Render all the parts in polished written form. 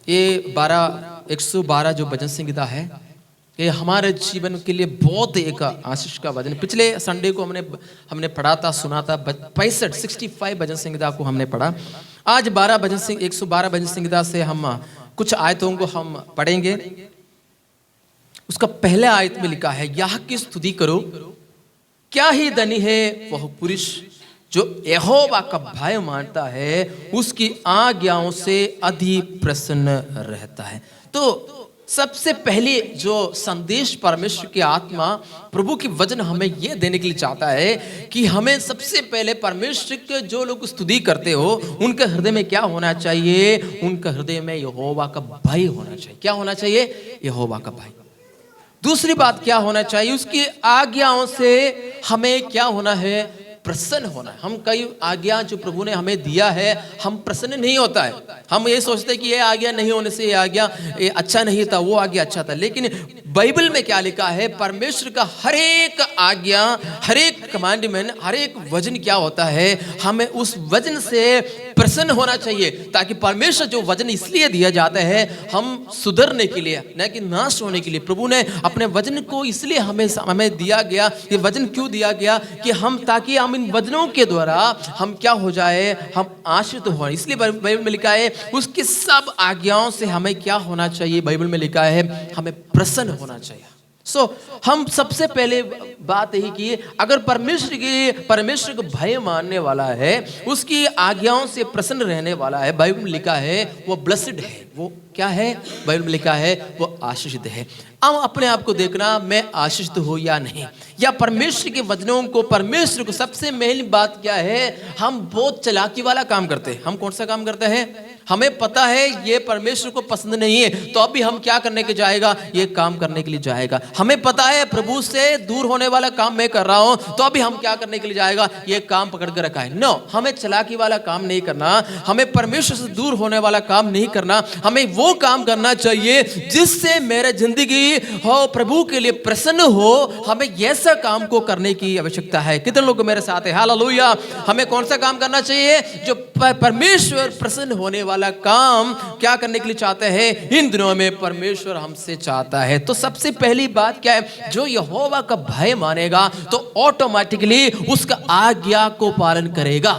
ये 112 जो भजन संहिता है, ये हमारे जीवन के लिए बहुत एक आशीष का भजन। पिछले संडे को हमने पढ़ा था, सुना था 65 भजन संहिता को हमने पढ़ा। आज 112 भजन संहिता से हम कुछ आयतों को हम पढ़ेंगे। उसका पहले आयत में लिखा है, यह की स्तुति करो, क्या ही धनी है वह पुरुष जो यहोवा का भय मानता है, उसकी आज्ञाओं से अधिक प्रसन्न रहता है। तो सबसे पहले जो संदेश परमेश्वर की आत्मा प्रभु की वचन हमें यह देने के लिए चाहता है कि हमें सबसे पहले परमेश्वर के जो लोग स्तुति करते हो उनके हृदय में क्या होना चाहिए? उनके हृदय में यहोवा का भय होना चाहिए। क्या होना चाहिए? यहोवा का भय। दूसरी बात क्या होना चाहिए? उसकी आज्ञाओं से हमें क्या होना है? प्रसन्न होना है। हम कई आज्ञा जो प्रभु ने हमें दिया है, हम प्रसन्न नहीं होता है। हम ये सोचते हैं कि ये आज्ञा नहीं होने से ये आज्ञा ये अच्छा नहीं था, वो आज्ञा अच्छा था। लेकिन बाइबल में क्या लिखा है? परमेश्वर का हर एक आज्ञा, हर एक कमांडमेंट, हर एक वचन क्या होता है? हमें उस वचन से प्रसन्न होना चाहिए, ताकि परमेश्वर जो वचन इसलिए दिया जाता है हम सुधरने के लिए, न कि नाश होने के लिए। प्रभु ने अपने वचन को इसलिए हमें दिया गया। ये वचन क्यों दिया गया? कि हम ताकि हम इन वचनों के द्वारा हम क्या हो जाए? हम आशीषित हो। इसलिए बाइबल में लिखा है उसकी सब आज्ञाओं से हमें क्या होना चाहिए? बाइबल में लिखा है हमें प्रसन्न होना चाहिए। हम सबसे पहले बात यही की, अगर परमेश्वर को भय मानने वाला है, उसकी आज्ञाओं से प्रसन्न रहने वाला है, बाइबल में लिखा है वो ब्लेस्ड है। वो क्या है? बाइबल में लिखा है वो आशीषित है। अब अपने आप को देखना, मैं आशीषित हूं या नहीं, या परमेश्वर के वचनों को, परमेश्वर को। सबसे मेन बात क्या है? हम बहुत चालाकी वाला काम करते हैं। हम कौन सा काम करते हैं? हमें पता है ये परमेश्वर को पसंद नहीं है, तो अभी हम क्या करने के जाएगा? ये काम करने के लिए जाएगा। हमें पता है प्रभु से दूर होने वाला काम मैं कर रहा हूं, तो अभी हम क्या करने के लिए जाएगा? ये काम पकड़ कर रखा है। नो, हमें चालाकी वाला काम नहीं करना, हमें परमेश्वर से दूर होने वाला काम नहीं करना। हमें वो काम करना चाहिए जिससे मेरे जिंदगी हो प्रभु के लिए प्रसन्न हो। हमें ऐसा काम को करने की आवश्यकता है। कितने लोग मेरे साथ है? हालेलुया। हमें कौन सा काम करना चाहिए? जो परमेश्वर प्रसन्न होने वाला काम क्या करने के लिए चाहते हैं? इन दिनों में परमेश्वर हमसे चाहता है। तो सबसे पहली बात क्या है? जो यहोवा का भय मानेगा तो ऑटोमेटिकली उसका आज्ञा को पालन करेगा।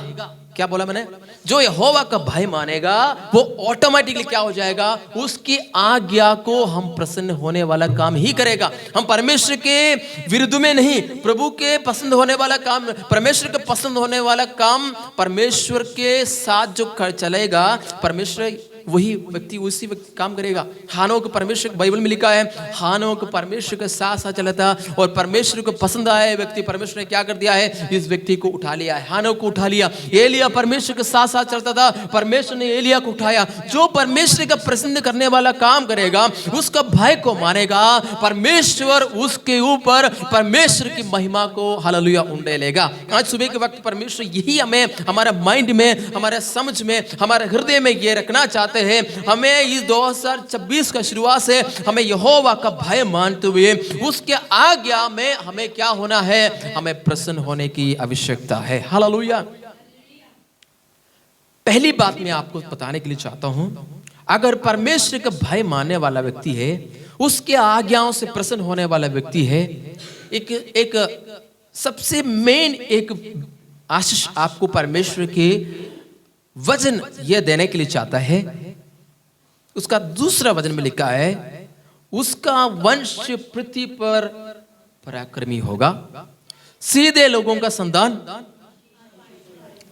क्या बोला मैंने? जो यहोवा का भय मानेगा वो ऑटोमेटिकली क्या हो जाएगा? उसकी आज्ञा को हम प्रसन्न होने वाला काम ही करेगा। हम परमेश्वर के विरुद्ध में नहीं, प्रभु के पसंद होने वाला काम, परमेश्वर के पसंद होने वाला काम परमेश्वर के साथ जो चलेगा, परमेश्वर वही व्यक्ति उसी व्यक्ति काम करेगा। हानोक परमेश्वर, बाइबल में लिखा है हानोक परमेश्वर के साथ साथ चला था और परमेश्वर को पसंद आया व्यक्ति, परमेश्वर ने क्या कर दिया है? इस व्यक्ति को उठा लिया है। हानोक को उठा लिया। एलिया परमेश्वर के साथ साथ चलता था, परमेश्वर ने एलिया को उठाया। जो परमेश्वर का प्रसन्न करने वाला काम करेगा, उसका भय को मानेगा, परमेश्वर उसके ऊपर परमेश्वर की महिमा को हालेलुया उंडेलेगा। आज सुबह के वक्त परमेश्वर यही हमें हमारा माइंड में, हमारे समझ में, हमारे हृदय में ये रखना चाहते हैं। हमें इस 2026 का शुरुआत से हमें यहोवा का भय मानते हुए उसके आज्ञा में हमें क्या होना है? हमें प्रसन्न होने की आवश्यकता है। हालेलुया। पहली बात मैं आपको बताने के लिए चाहता हूं, अगर परमेश्वर का भय मानने वाला व्यक्ति है, उसके आज्ञाओं से प्रसन्न होने वाला व्यक्ति है, एक सबसे मेन एक आशीष आपको परमेश्वर के वचन यह देने के लिए चाहता है। उसका दूसरा वचन में लिखा है उसका वंश पृथ्वी पर पराक्रमी होगा, सीधे लोगों का संतान।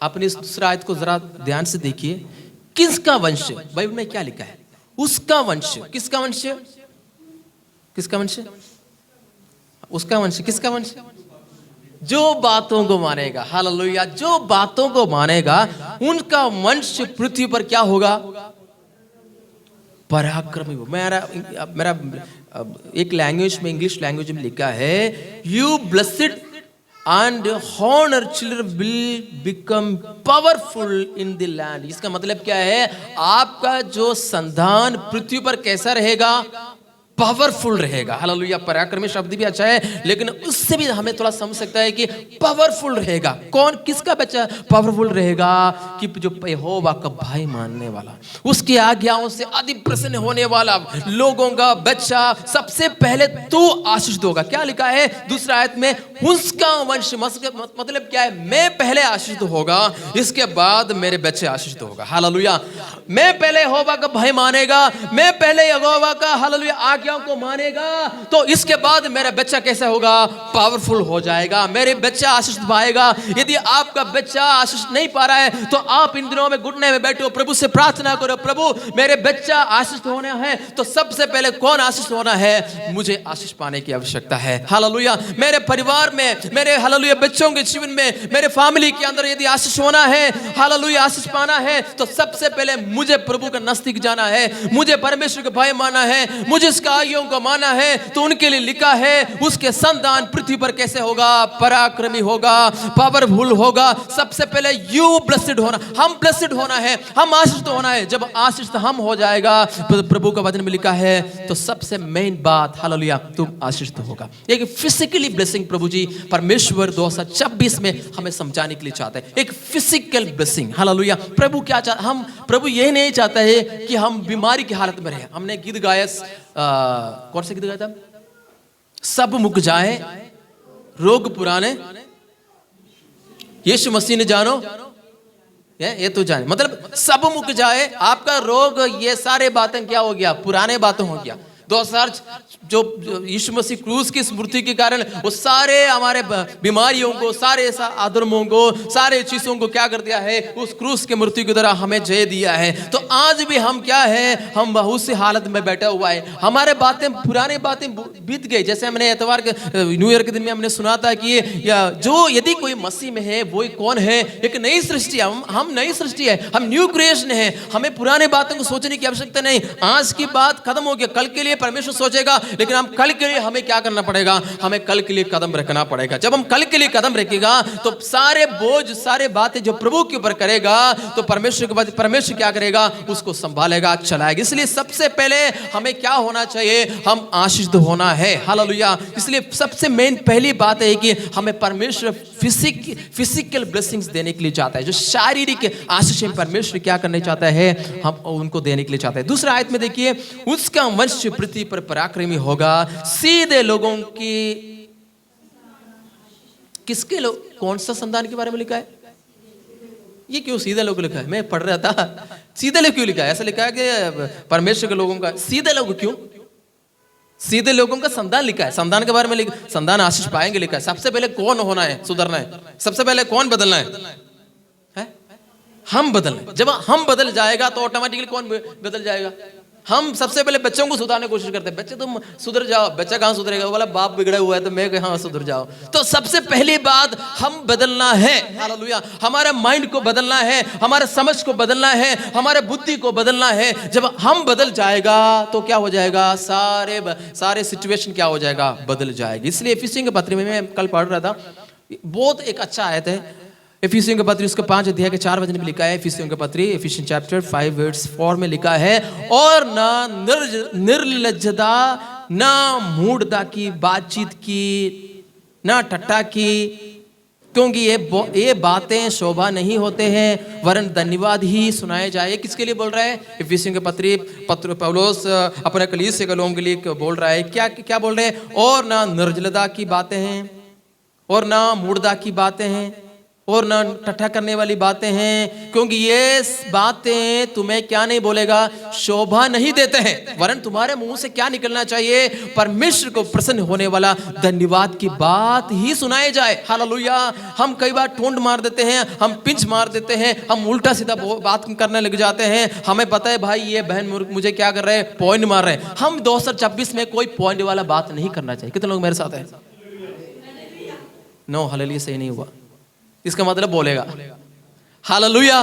अपनी इस दूसरा आयत को जरा ध्यान से देखिए। किसका वंश? बाइबल में क्या लिखा है? उसका वंश। किसका वंश? किसका वंश? उसका वंश। किसका वंश? जो बातों को मानेगा। हालेलुया। जो बातों को मानेगा उनका वंश पृथ्वी पर क्या होगा? पराक्रमी। मेरा एक लैंग्वेज में, इंग्लिश लैंग्वेज में लिखा है you blessed and honour children will become powerful in the land. इसका मतलब क्या है? आपका जो संतान पृथ्वी पर कैसा रहेगा? पावरफुल रहेगा। हालेलुया। पराक्रमी शब्द भी अच्छा है, लेकिन उससे भी हमें थोड़ा समझ सकता है कि पावरफुल रहेगा। कौन, किसका बच्चा पावरफुल रहेगा? कि जो यहोवा का भय मानने वाला, उसकी आज्ञाओं से अति प्रसन्न होने वाला लोगों का बच्चा सबसे पहले तू आशीष होगा। क्या लिखा है दूसरा आयत में? उसका वंश, मतलब क्या है? मैं पहले आशीष होगा, इसके बाद मेरे बच्चे आशीष होगा। हालेलुया। मैं पहले यहोवा का भय मानेगा, मैं पहले यहोवा का हालेलुया आज्ञाओं को मानेगा, तो इसके बाद मेरा बच्चा कैसा होगा? पावरफुल हो जाएगा, मेरे बच्चा आशीष पाएगा। यदि आपका बच्चा आशीष नहीं पा रहा है तो आप इन दिनों में घुटने में बैठो, प्रभु से प्रार्थना करो, प्रभु मेरे बच्चा आशीष होना है, तो सबसे पहले कौन आशीष होना है? मुझे आशीष पाने की आवश्यकता है। हालेलुया। मेरे परिवार में, मेरे हालेलुया बच्चों के जीवन में, मेरे फैमिली के अंदर यदि आशीष होना है, हालेलुया आशीष पाना है, तो सबसे पहले मुझे प्रभु का नजदीक जाना है, मुझे परमेश्वर का भय मानना है, मुझे इसका आज्ञाओं को माना है। तो उनके लिए लिखा है उसके संतान पृथ्वी पर कैसे होगा? पराक्रमी होगा, पावरफुल होगा। सबसे पहले यू ब्लेस्ड होना, हम ब्लेस्ड होना है, हम आशीषित होना है। जब आशीषित हम हो जाएगा, प्रभु का वचन में लिखा है, तो सबसे मेन बात हालेलुया तुम आशीषित होगा। एक फिजिकली ब्लेसिंग प्रभु जी परमेश्वर 2026 में हमें समझाने के लिए चाहते हैं, एक फिजिकल ब्लेसिंग। हालेलुया। प्रभु क्या चाहता? हम प्रभु यही नहीं चाहता है कि हम बीमारी की हालत में रहे। हमने गीत गाया, कौन सा गीत गाया था? सब मुक जाए रोग पुराने, यीशु मसीह ने जानो, ये तो जाने, मतलब सब मुक जाए आपका रोग, ये सारे बातें क्या हो गया? पुराने बातें हो गया। 2000 जो यीशु मसीह क्रूस की स्मृति के कारण वो सारे हमारे बीमारियों को, सारे आदरमों को, सारे चीजों को क्या कर दिया है? उस क्रूस के मृत्यु की तरह हमें जय दिया है। तो आज भी हम क्या है? हम बहुत सी हालत में बैठा हुआ है, हमारे बातें, पुरानी बातें बीत गई। जैसे हमने एतवार के न्यू ईयर के दिन में हमने सुना था कि जो यदि कोई मसीह में है वो कौन है? एक नई सृष्टि है। हम नई सृष्टि है, हम न्यू क्रिएशन है। हमें पुराने बातों को सोचने की आवश्यकता नहीं। आज की बात खत्म हो गया, कल के लिए परमेश्वर सोचेगा, लेकिन हम कल के लिए हमें क्या करना पड़ेगा? हमें कल के लिए कदम रखना पड़ेगा। जब हम कल के लिए कदम रखेगा तो सारे बोझ, सारे बातें जो प्रभु के ऊपर करेगा, तो परमेश्वर के बाद परमेश्वर क्या करेगा? उसको संभालेगा, चलाएगा। इसलिए सबसे पहले हमें क्या होना चाहिए? हम आशीषित होना है। हालेलुया। इसलिए सबसे मेन पहली बात है कि हमें परमेश्वर फिजिकल ब्लेसिंग्स देने के लिए चाहता है। जो शारीरिक आशीष परमेश्वर क्या करना चाहता है? हम उनको देने के लिए चाहता है। दूसरा आयत में देखिए, उसका वंश पृथ्वी पर पराक्रमी होगा, सीधे लोगों की, किसके लोग, कौन सा संतान के बारे में लिखा है? ये क्यों सीधे लोग लिखा है? मैं पढ़ रहा था, सीधे लोग क्यों लिखा है? ऐसा लिखा है कि परमेश्वर के लोगों का, सीधे लोग क्यों? सीधे लोगों का संतान लिखा है, संतान के बारे में लिखा, संतान आशीष पाएंगे लिखा है। सबसे पहले कौन होना है? सुधरना है। सबसे पहले कौन बदलना है? हम बदलना है। जब हम बदल जाएगा तो ऑटोमेटिकली कौन बदल जाएगा? हम सबसे पहले बच्चों को सुधारने की कोशिश करते हैं, बच्चे तुम सुधर जाओ। बच्चा कहाँ सुधरेगा? वो बोला बाप बिगड़ा हुआ है, तो मैं कहाँ सुधर जाओ। तो सबसे पहली बात हम बदलना है। हालेलुया। हमारे माइंड को बदलना है, हमारे समझ को बदलना है, हमारे बुद्धि को बदलना है। जब हम बदल जाएगा तो क्या हो जाएगा? सारे सिचुएशन क्या हो जाएगा? बदल जाएगी। इसलिए इफिसियों के पत्र में मैं कल पढ़ रहा था, बहुत एक अच्छा आयत है। इफिसियों के पत्री उसके 5 अध्याय के 4 वचन में लिखा है। इफिसियों के पत्री एफिशिएंट चैप्टर 5 वर्स 4 में लिखा है, और ना निर्लज्जता, ना मूढ़ता की बातचीत की, ना ठट्ठा की, क्योंकि ये बातें शोभा नहीं होते हैं, वरन धन्यवाद ही सुनाए जाए। किसके लिए बोल रहा है? इफिसियों के पत्र पौलुस अपने कलीसिया के लोगों के लिए बोल रहा है। क्या बोल रहे हैं? और ना निर्जलता की बातें हैं, और ना मूढ़ता की बातें हैं, और ना ठट्ठा करने वाली बातें हैं, क्योंकि ये बातें तुम्हें क्या नहीं बोलेगा? शोभा नहीं देते हैं, वरन तुम्हारे मुंह से क्या निकलना चाहिए? परमेश्वर को प्रसन्न होने वाला धन्यवाद की बात ही सुनाए जाए। हालेलुया। हम कई बार टोंड मार देते हैं, हम पिंच मार देते हैं, हम उल्टा सीधा बात करने लग जाते हैं। हमें पता है भाई ये बहन मुझे क्या कर रहे हैं? पॉइंट मार रहे हैं। हम 2026 में कोई पॉइंट वाला बात नहीं करना चाहिए। कितने लोग मेरे साथ हैं? नो, हालेलुया सही नहीं हुआ। इसका मतलब बोलेगा हालेलुया।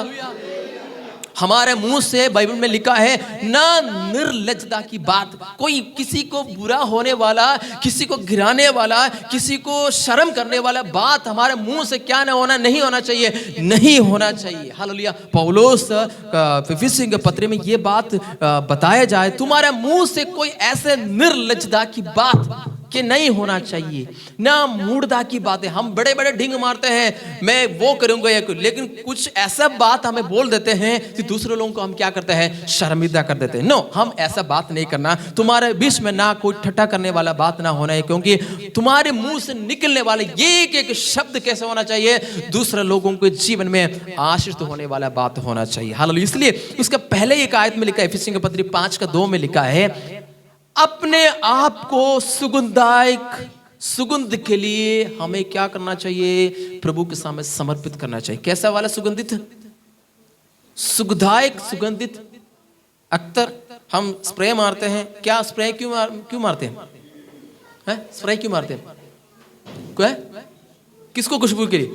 हमारे मुंह से बाइबल में लिखा है ना निर्लज्जता की बात, कोई किसी को बुरा होने वाला, किसी को गिराने वाला, किसी को शर्म करने वाला बात हमारे मुंह से क्या नहीं होना चाहिए, नहीं होना चाहिए। हालेलुया। पौलुस इफिसियों के पत्र में ये बात बताया जाए, तुम्हारे मुंह से कोई ऐसे निर्लज्जता की बात कि नहीं होना चाहिए, ना मूढ़ता की बातें। हम बड़े बड़े ढिंग मारते हैं, मैं वो करूंगा या लेकिन कुछ ऐसा बात हमें बोल देते हैं कि दूसरे लोगों को हम क्या करते हैं, शर्मिंदा कर देते हैं। नो, हम ऐसा बात नहीं करना। तुम्हारे बीच में ना कोई ठट्ठा करने वाला बात ना होना है, क्योंकि तुम्हारे मुंह से निकलने वाले एक एक शब्द कैसे होना चाहिए, दूसरे लोगों के जीवन में आशीष होने वाला बात होना चाहिए। हालेलुया। इसलिए उसका पहले एक आयत में लिखा है, इफिसियों के पत्री 5:2 में लिखा है, अपने आप को सुगंध के लिए हमें क्या करना चाहिए, प्रभु के सामने समर्पित करना चाहिए। कैसा वाला सुगंधित, सुगंधायक सुगंधित अत्तर। हम स्प्रे मारते हैं, क्या स्प्रे क्यों मारते हैं, स्प्रे क्यों मारते हैं, किसको, खुशबू के लिए?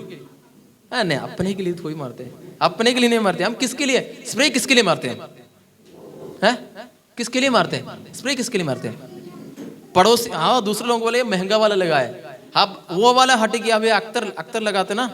नहीं, अपने के लिए थोड़ी मारते हैं, अपने के लिए नहीं मारते हम। किसके लिए स्प्रे, किसके लिए मारते हैं, किसके लिए मारते हैं स्प्रे, किसके लिए मारते हैं? पड़ोसी, हाँ, दूसरे लोगों बोले महंगा वाला लगाए, अब वो वाला हट गया, अभी अख्तर लगाते ना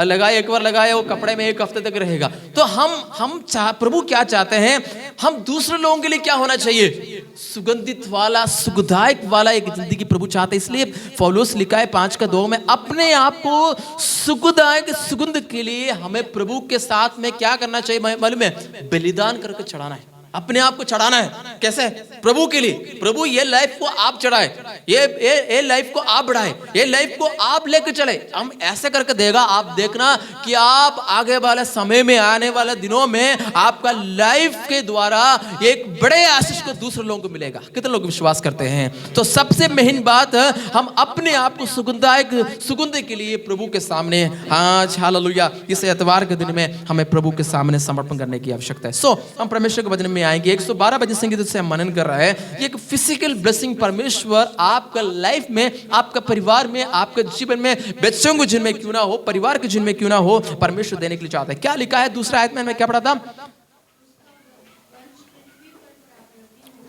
लगाए, एक बार लगाए, वो कपड़े में 1 हफ्ते तक रहेगा। तो हम प्रभु क्या चाहते हैं, हम दूसरे लोगों के लिए क्या होना चाहिए, सुगंधित वाला, सुगंधायक वाला एक जिंदगी प्रभु चाहते हैं। इसलिए पौलुस लिखा है 5:2 में, अपने आप को सुगंधायक सुगंध के लिए हमें प्रभु के साथ में क्या करना चाहिए, मालूम है, बलिदान करके चढ़ाना है, अपने आप को चढ़ाना है। कैसे? प्रभु के लिए। प्रभु ये लाइफ को आप चढ़ाए, ये लाइफ को आप बढ़ाए, ये लाइफ को आप लेकर चले, हम ऐसे करके देगा। आप देखना कि आप आगे वाले समय में, आने वाले दिनों में आपका लाइफ के द्वारा एक बड़े आशीष को दूसरे लोगों को मिलेगा। कितने लोग विश्वास करते हैं? तो सबसे मेन बात, हम अपने आप को सुगंध के लिए प्रभु के सामने, आज हालेलुया, इस एतवार के दिन में हमें प्रभु के सामने समर्पण करने की आवश्यकता है। सो हम परमेश्वर के वचन में आएंगे। 112 भजन संगीत से हम मनन कर रहे हैं। ये एक फिजिकल ब्लेसिंग परमेश्वर आपका लाइफ में, आपका परिवार में, आपके जीवन में, बच्चों के जिनमें क्यों ना हो, परिवार के जिनमें क्यों ना हो, परमेश्वर देने के लिए चाहता है। क्या लिखा है दूसरा आयत में, मैं क्या पढ़ा था,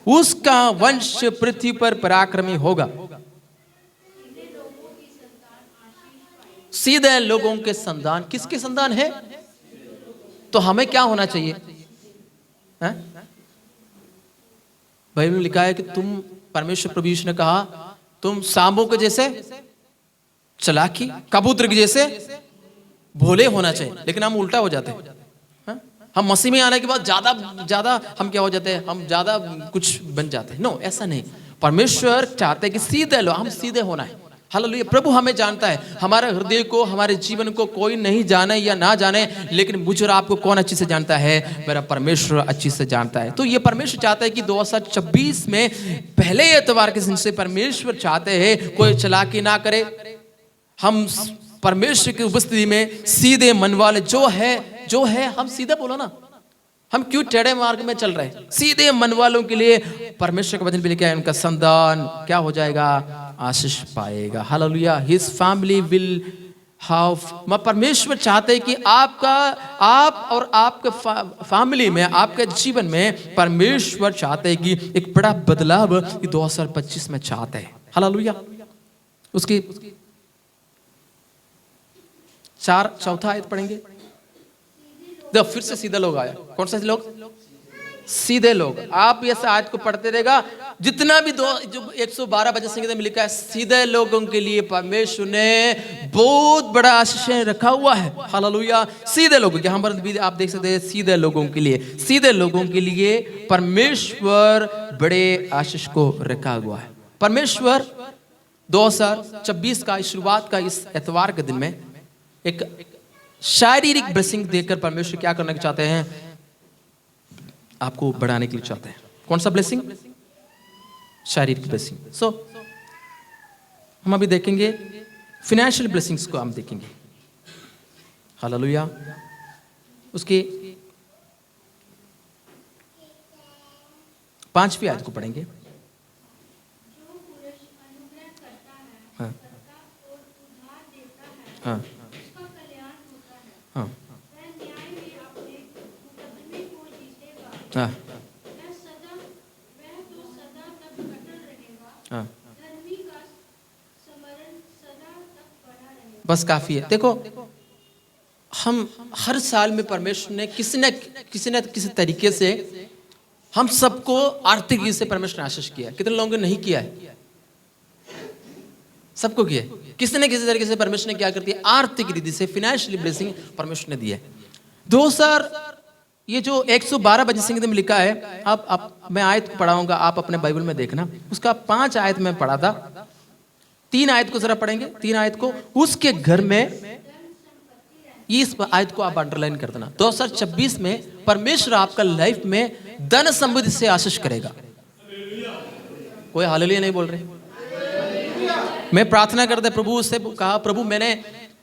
उसका वंश पृथ्वी पर पराक्रमी होगा, सीधे लोगों के संतान। किसके संतान है? तो हमें क्या होना चाहिए? बाइबल में लिखा है कि तुम, परमेश्वर प्रभु यीशु ने कहा, तुम सांपों के जैसे चालाकी, कबूतर के जैसे भोले होना चाहिए। लेकिन हम उल्टा हो जाते हैं। हम मसीह में आने के बाद ज्यादा हम क्या हो जाते हैं, हम ज्यादा कुछ बन जाते हैं। नो, ऐसा नहीं। परमेश्वर चाहते हैं कि सीधे लो, हम सीधे होना है। हालेलुया। प्रभु हमें जानता है, हमारे हृदय को, हमारे जीवन को कोई नहीं जाने या ना जाने, लेकिन मुझे और आपको कौन अच्छी से जानता है? मेरा परमेश्वर अच्छी से जानता है। तो ये परमेश्वर चाहता है कि 2024 में पहले एतवार के दिन से परमेश्वर चाहते हैं कोई चालाकी ना करे। हम परमेश्वर की उपस्थिति में सीधे मन वाले, जो है हम सीधे बोलो ना, हम क्यों टेढ़े मार्ग में चल रहे हैं? सीधे मन वालों के लिए परमेश्वर का वचन भी लिखा है, उनका संतान क्या हो जाएगा? आशीष पाएगा। Hallelujah. His family will have, परमेश्वर चाहते हैं कि आप और आपके फैमिली में, आपके जीवन में परमेश्वर चाहते हैं कि एक बड़ा बदलाव 2025 में चाहते हैं। हालेलुया। उसकी चौथा आयत पढ़ेंगे। फिर से सीधे लोग आया। कौन सा लोग? सीधे लोग। आप ये आयत को पढ़ते रहेगा, जितना भी जो 112 भजन संगीत में लिखा है, सीधे लोगों के लिए परमेश्वर ने बहुत बड़ा आशीष रखा हुआ है। हालेलुया। सीधे लोगों के, हम भी आप देख सकते हैं, सीधे लोगों के लिए, सीधे लोगों के लिए परमेश्वर बड़े आशीष को रखा हुआ है। परमेश्वर 2024 का शुरुआत का इस एतवार के दिन में एक शारीरिक ब्लेसिंग देकर परमेश्वर क्या करना चाहते हैं? आपको बढ़ाने के लिए चाहते हैं। कौन सा ब्लेसिंग? शारीरिक ब्लेसिंग। सो हम अभी देखेंगे फाइनेंशियल ब्लेसिंग्स को, हम देखेंगे। हालेलुया। उसके 5वीं आयत को पढ़ेंगे। हाँ हाँ हाँ। हाँ वह तो सदा तक अटल रहेगा, हाँ, धर्मी का स्मरण सदा तक बना रहेगा। बस काफी है। देखो, हम हर साल में परमेश्वर ने किसी न किसी तरीके से हम सबको आर्थिक रीति से परमेश्वर ने आशीष किया है। कितने लोगों ने नहीं किया है? सबको किया है। किसी न किसी तरीके से परमेश्वर ने क्या करती है, आर्थिक रीति से फाइनेंशियली ब्लेसिंग परमेश्वर ने दिया है। 2000 ये जो 112 भजन संगीत में लिखा है, आप मैं आयत पढ़ाऊंगा, आप अपने बाइबल में देखना। उसका 5 आयत में पढ़ा था, 3 आयत को जरा पढ़ेंगे। 3 आयत को, उसके घर में, इस आयत को आप अंडरलाइन कर देना। 2026 में परमेश्वर आपका लाइफ में धन समृद्धि से आशीष करेगा। कोई हालेलुया नहीं बोल रहे? मैं प्रार्थना करते प्रभु से कहा, प्रभु मैंने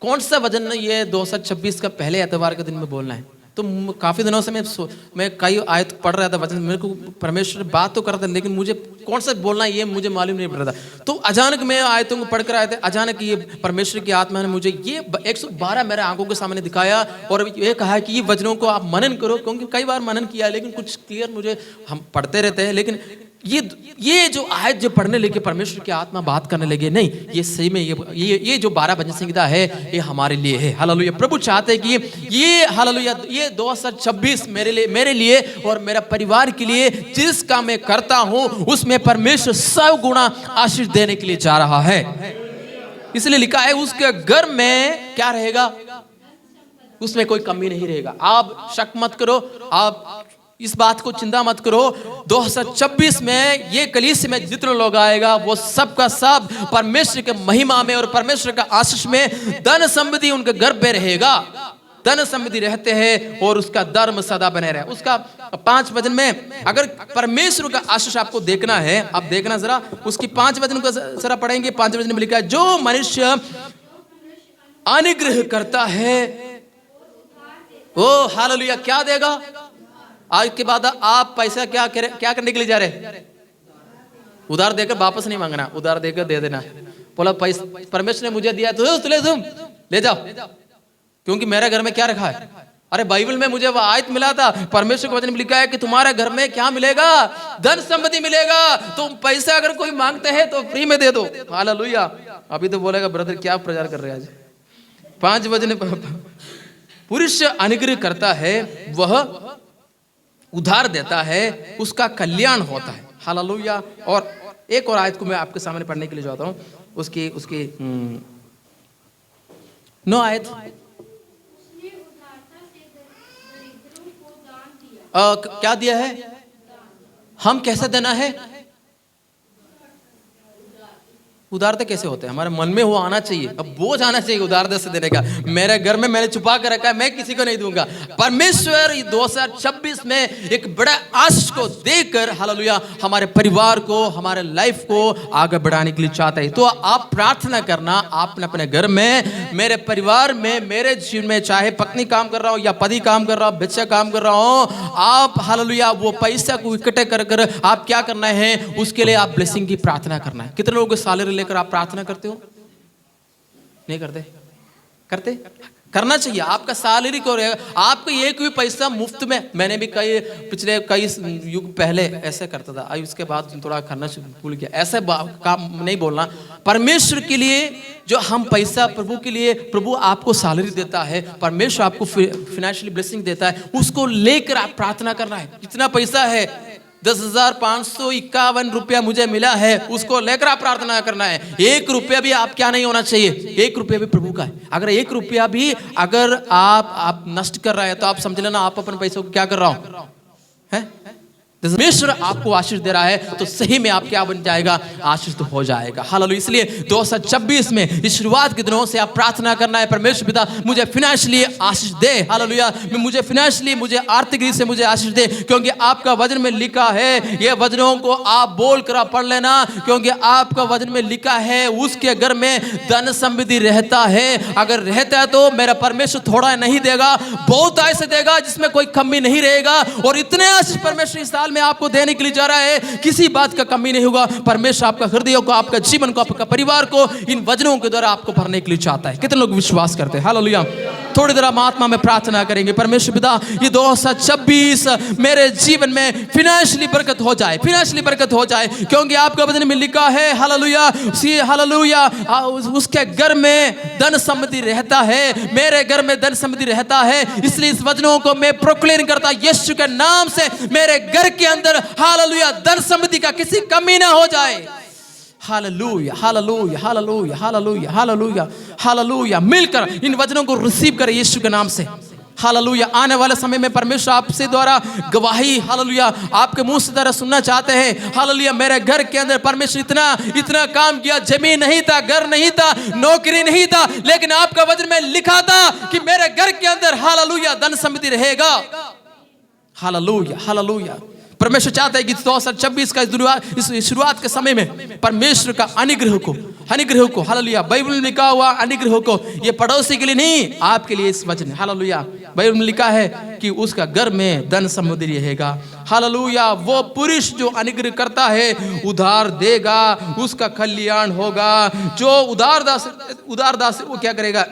कौन सा वचन ये 2026 का पहले एतवार के दिन में बोलना है। तो काफी दिनों से मैं कई आयत पढ़ रहा था वचन, मेरे को परमेश्वर बात तो करता, लेकिन मुझे कौन सा बोलना है ये मुझे मालूम नहीं पड़ रहा था। तो अचानक मैं आयतों को पढ़कर आए थे, अचानक ये परमेश्वर की आत्मा ने मुझे ये 112 मेरे आंखों के सामने दिखाया और ये कहा कि ये वचनों को आप मनन करो। क्योंकि कई बार मनन किया लेकिन कुछ क्लियर मुझे, हम पढ़ते रहते हैं लेकिन ये जो आयत जो पढ़ने लगे, परमेश्वर की आत्मा बात करने लगे, नहीं ये सही में ये जो 12 भजन संहिता है ये हमारे लिए है। हालेलुया। प्रभु चाहते हैं कि ये हालेलुया ये 2026 मेरे लिए और मेरा परिवार के लिए जिस काम मैं करता हूं उसमें परमेश्वर 100 गुना आशीष देने के लिए जा रहा है। इसलिए लिखा है उसके घर में क्या रहेगा, उसमें कोई कमी नहीं रहेगा। आप शक मत करो, आप इस बात को चिंता मत करो। 2026 में ये कलीसिया में जितने लोग आएगा वो सब का सब परमेश्वर के महिमा में और परमेश्वर का आशीष में धन समृद्धि उनके घर पे रहेगा। धन समृद्धि रहते हैं और उसका धर्म सदा बने रहे। उसका 5 वचन में अगर परमेश्वर का आशीष आपको देखना है, आप देखना जरा उसकी 5 वचन को जरा पढ़ेंगे। 5 वचन में लिखा है, जो मनुष्य अनुग्रह करता है वो हालेलुया क्या देगा। आज के बाद आप पैसा क्या करने के लिए जा रहे? उधार देकर वापस नहीं मांगना, उधार देकर दे देना। बोला पैसा परमेश्वर ने मुझे दिया तो तुम ले जाओ, क्योंकि मेरे घर में क्या रखा है। अरे बाइबल में मुझे वो आयत मिला था, परमेश्वर के वचन में लिखा है कि तुम्हारे घर में क्या मिलेगा, धन समृद्धि मिलेगा। तुम पैसा अगर कोई मांगते हैं तो फ्री में दे दो। हालेलुया। अभी तो बोलेगा ब्रदर क्या प्रचार कर रहे हैं आज। 5 वचन, पुरुष अनुग्रह करता है वह उधार देता है उसका कल्याण होता है। हालेलुया। और एक और आयत को मैं आपके सामने पढ़ने के लिए चाहता हूं, उसकी 9 आयत। उसने उदारता से दरिद्रों को दान दिया। क्या दिया है? हम कैसे देना है? उदारता कैसे होते हैं? हमारे मन में वो आना चाहिए, अब बोझ आना चाहिए उदारता से देने का। मेरे घर में मैंने छुपा कर रखा है, मैं किसी को नहीं दूंगा। परमेश्वर 2026 में एक बड़ा आशीष को देकर हालेलुया हमारे परिवार को, हमारे लाइफ को आगे बढ़ाने के लिए चाहता है। तो आप प्रार्थना करना, आपने अपने घर में, मेरे परिवार में, मेरे जीवन में, चाहे पत्नी काम कर रहा हो या पति काम कर रहा हो, बच्चा काम कर रहा हो, आप हालेलुया वो पैसा को इकट्ठे कर आप क्या करना है, उसके लिए आप ब्लेसिंग की प्रार्थना करना है। कितने लोगों को सैलरी लेकर आप प्रार्थना करते हो? नहीं करते? करते? करना चाहिए। आपका सैलरी को रहेगा, आपको एक भी पैसा मुफ्त में। मैंने भी पिछले कई युग पहले ऐसे करता था, अब उसके बाद थोड़ा करना भूल गया। ऐसे काम नहीं बोलना। परमेश्वर के लिए जो हम पैसा, प्रभु के लिए, प्रभु आपको सैलरी देता है, परमेश्वर आपको फाइनेंशियली ब्लेसिंग देता है, उसको लेकर आप प्रार्थना करना है। कितना पैसा है? 10,551 रुपया मुझे मिला है, उसको लेकर आप प्रार्थना करना है। 1 रुपया भी आप क्या नहीं होना चाहिए, 1 रुपया भी प्रभु का है। अगर 1 रुपया भी अगर आप नष्ट कर रहे हैं तो आप समझ लेना आप अपने पैसों को क्या कर रहा हूं है। परमेश्वर आपको आशीष दे रहा है तो सही में आप क्या बन जाएगा, आशीष तो हो जाएगा। हालेलुया। इसलिए 2026 में इस शुरुआत के दिनों से आप प्रार्थना करना है, परमेश्वर पिता मुझे फाइनेंशियली आशीष दे। हालेलुया। मुझे फाइनेंशियली, मुझे आर्थिक रीति से मुझे आशीष दे, क्योंकि आपका वचन में लिखा है। ये वचनों को आप बोल कर पढ़ लेना, क्योंकि आपका वचन में लिखा है उसके घर में धन समृद्धि रहता है। अगर रहता है तो मेरा परमेश्वर थोड़ा नहीं देगा, बहुत ऐसे देगा जिसमें कोई कमी नहीं रहेगा। और इतने आशीष परमेश्वर इस साल में आपको देने के लिए जा रहा है, किसी बात का कमी नहीं होगा। परमेश्वर आपका हृदय को, आपका जीवन को, आपका परिवार को इन वचनों के द्वारा आपको भरने के लिए चाहता है। कितने लोग विश्वास करते हैं? हालेलुया। थोड़ी देर हम आत्मा में प्रार्थना करेंगे। परमेश्वर पिता, ये 2026 मेरे जीवन में फिनेंशियली बरकत हो जाए, फिनेंशियली बरकत हो जाए, क्योंकि आपका वचन में लिखा है हालेलुया, हालेलुया, उसके घर में धन समृद्धि रहता है, मेरे घर में धन समृद्धि रहता है। इसलिए इस वचनों को मैं प्रोक्लेम करता यीशु के नाम से, मेरे घर के अंदर हालेलुया धन समृद्धि का किसी कमी ना हो जाए। Hallelujah, hallelujah, hallelujah, hallelujah, hallelujah, hallelujah. मिलकर इन वचनों को रिसीव करें यीशु के नाम से। हालेलुया। आने वाले समय में परमेश्वर आपसे द्वारा गवाही हालेलुया आपके मुंह से द्वारा सुनना चाहते हैं। हालेलुया, मेरे घर के अंदर परमेश्वर इतना इतना काम किया, जमीन नहीं था, घर नहीं था, नौकरी नहीं था, लेकिन आपका वचन में लिखा था कि मेरे घर के अंदर हालेलुया धन समृद्धि रहेगा। Hallelujah, hallelujah. परमेश्वर चाहता है कि 2026 का इस शुरुआत के समय में परमेश्वर का अनुग्रह को हालेलुया, बाइबल में लिखा हुआ अनुग्रह को, ये पड़ोसी के लिए नहीं, आपके लिए इस वचन हालेलुया, बाइबल में लिखा है कि उसका घर में धन समृद्धि रहेगा। हालेलुया, वो पुरुष जो अनुग्रह करता है उधार देगा, उसका कल्याण होगा। जो उदारदास वो क्या करेगा?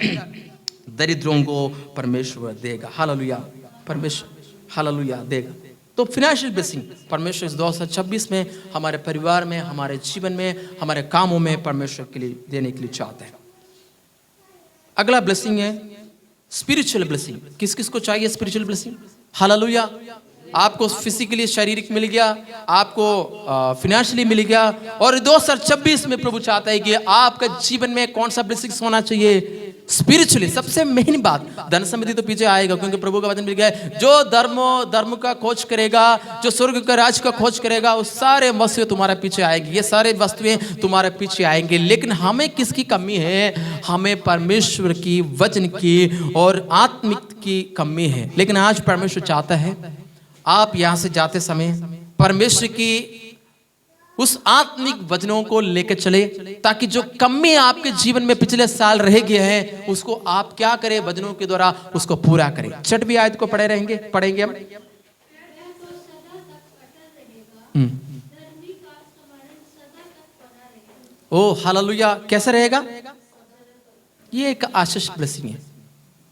दरिद्रों को परमेश्वर देगा। हालेलुया, परमेश्वर हालेलुया देगा। तो फिनेंशियल ब्लेसिंग परमेश्वर इस 2026 में हमारे परिवार में, हमारे जीवन में, हमारे कामों में परमेश्वर के लिए देने के लिए चाहते हैं। अगला ब्लेसिंग है स्पिरिचुअल ब्लेसिंग। किस किस को चाहिए स्पिरिचुअल ब्लेसिंग? हालेलुया। आपको फिजिकली शारीरिक मिल गया, आपको फिनेंशियली मिल गया, और 2026 में प्रभु चाहता है कि आपका जीवन में कौन सा ब्लेसिंग्स होना चाहिए? स्पिरिचुअली। सबसे मेन बात, धन समृद्धि तो पीछे आएगा, क्योंकि प्रभु का वचन मिल गया है, जो धर्म का खोज करेगा, जो स्वर्ग का राज का खोज करेगा, वो सारे वस्तुएं तुम्हारे पीछे आएंगी, ये सारे वस्तुएं तुम्हारे पीछे आएंगे। लेकिन हमें किसकी कमी है? हमें परमेश्वर की वचन की और आत्मिक की कमी है। लेकिन आज परमेश्वर चाहता है आप यहां से जाते समय परमेश्वर की उस आत्मिक वचनों को लेकर चले, ताकि जो कमी आपके जीवन में पिछले साल रह गए हैं उसको आप क्या करें? वचनों के द्वारा उसको पूरा करें। 6वीं आयत को पढ़ेंगे हम। ओ हालेलुया, कैसे रहेगा? ये एक आशीष ब्लेसिंग है।